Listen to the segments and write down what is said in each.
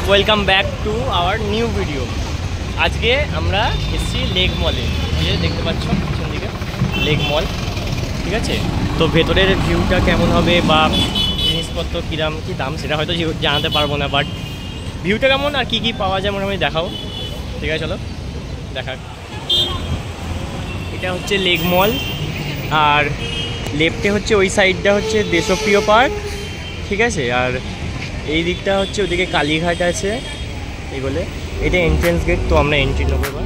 Welcome back to our new video. আজকে আমরা এসেছি লেক মলে, দেখতে পাচ্ছ পিছন দিকে লেক মল, ঠিক আছে। তো ভেতরের ভিউটা কেমন হবে বা জিনিসপত্র কীরকম কী দাম সেটা হয়তো জানাতে পারবো না, বাট ভিউটা কেমন আর কী কী পাওয়া যায় মোটামুটি দেখাও, ঠিক আছে। চলো দেখা। এটা হচ্ছে লেক মল, আর লেফটে হচ্ছে ওই সাইডটা হচ্ছে দেশপ্রিয় পার্ক, ঠিক আছে। আর এই দিকটা হচ্ছে ওদিকে কালীঘাট আছে এগুলো। এটা এন্ট্রেন্স গেট, তো আমরা এন্ট্রি নেবো এবার।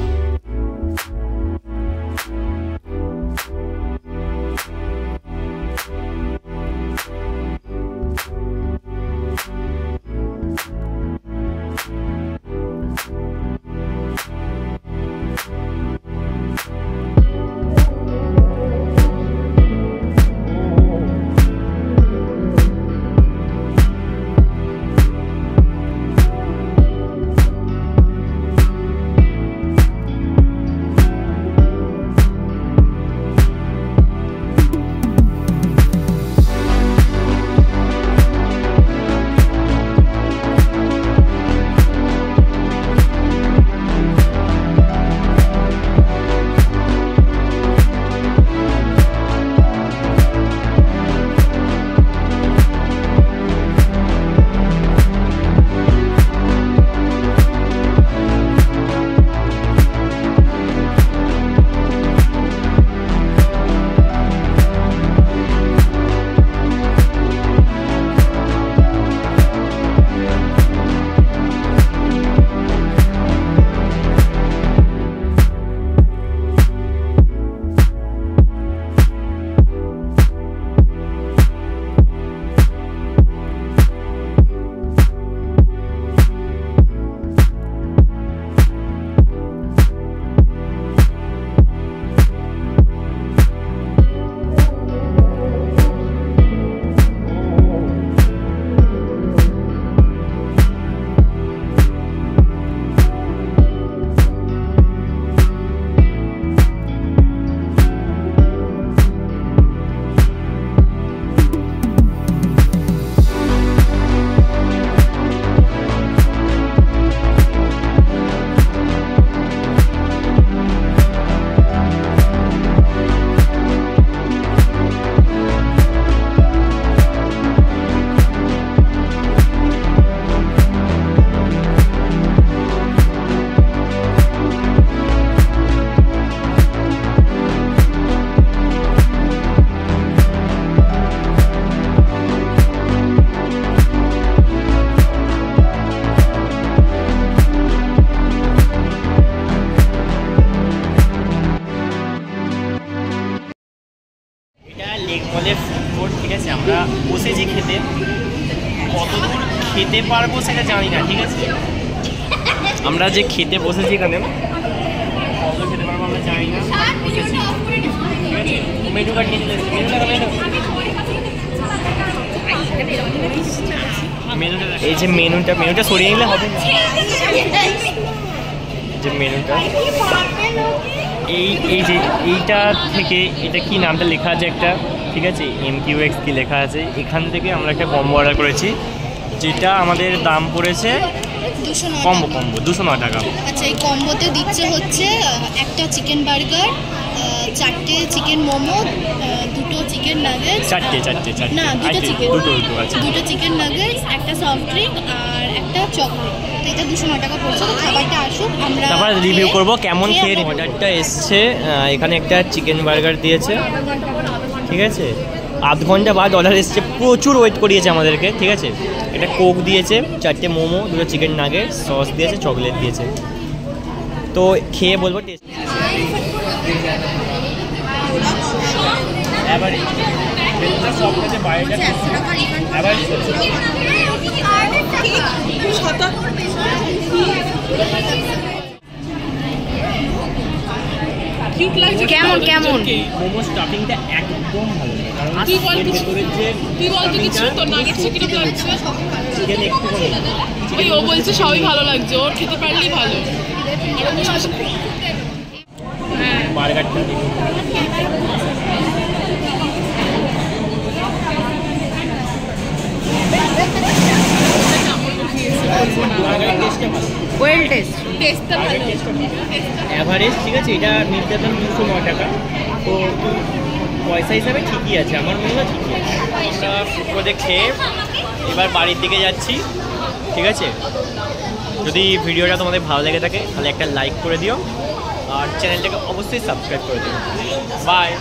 লেক মলের ফুড কোর্ট, ঠিক আছে। আমরা বসেছি খেতে, কতদূর খেতে পারবো সেটা জানি না, ঠিক আছে। আমরা যে খেতে বসেছি এখানে কতদূর খেতে পারবো আমরা জানি না, বসেছি, ঠিক আছে। মেনু কার্ড নিয়ে চলে এসেছি, এই যে মেনুটা সরিয়ে নিলে হবে না, যে মেনুটা এইটা থেকে এটা কি নামটা লেখা আছে একটা, ঠিক আছে, MQX কি লেখা আছে। এখান থেকে আমরা একটা কম্বো অর্ডার করেছি, যেটা আমাদের দাম পড়েছে কম্বো 209 টাকা। আচ্ছা, এই কম্বোতে দিচ্ছে হচ্ছে একটা চিকেন বার্গার, 4টে চিকেন মোমো, 2টো চিকেন নাগেটস, না 2টো চিকেন নাগেটস, একটা সফট ড্রিঙ্ক আর একটা চকলেট। তো এটা 209 টাকা পড়ছে। তো খাবারটা আসুক, আমরা তারপর রিভিউ করবো কেমন খেয়ে। অর্ডারটা এসছে, এখানে একটা চিকেন বার্গার দিয়েছে, ঠিক আছে। আধ ঘন্টা বাদ অর্ডার এসছে, প্রচুর ওয়েট করিয়েছে আমাদেরকে, ঠিক আছে। একটা কোক দিয়েছে, 4টে মোমো, 2টো চিকেন নাগেট, সস দিয়েছে, চকলেট দিয়েছে। তো খেয়ে বলবো টেস্ট। কেমন কেমন মোমো স্টাফিংটা একদম ভালো লাগে, কারণ তুই বল কিছু তোর নাগেট চিকেন লাগছে, চিকেন একটু ওই ও বলছে সবই ভালো লাগছে, ওর খেতে পারলেই ভালো। বার্গারটা দেখুন, টেস্টটা ভালো, ওয়েল টেস্ট। টেস্টটা ভালো। অ্যাভারেজ ঠিক আছে, এটা মিলতে দাম 209 টাকা। তো পয়সা হিসাবে ঠিকই আছে, আমার মনে হয় ঠিকই আছে। আমরা ফুটপাতে খেয়ে এবার বাড়ির দিকে যাচ্ছি, ঠিক আছে। যদি ভিডিওটা তোমাদের ভালো লেগে থাকে তাহলে একটা লাইক করে দিও, আর চ্যানেলটাকে অবশ্যই সাবস্ক্রাইব করে দিও। বাই।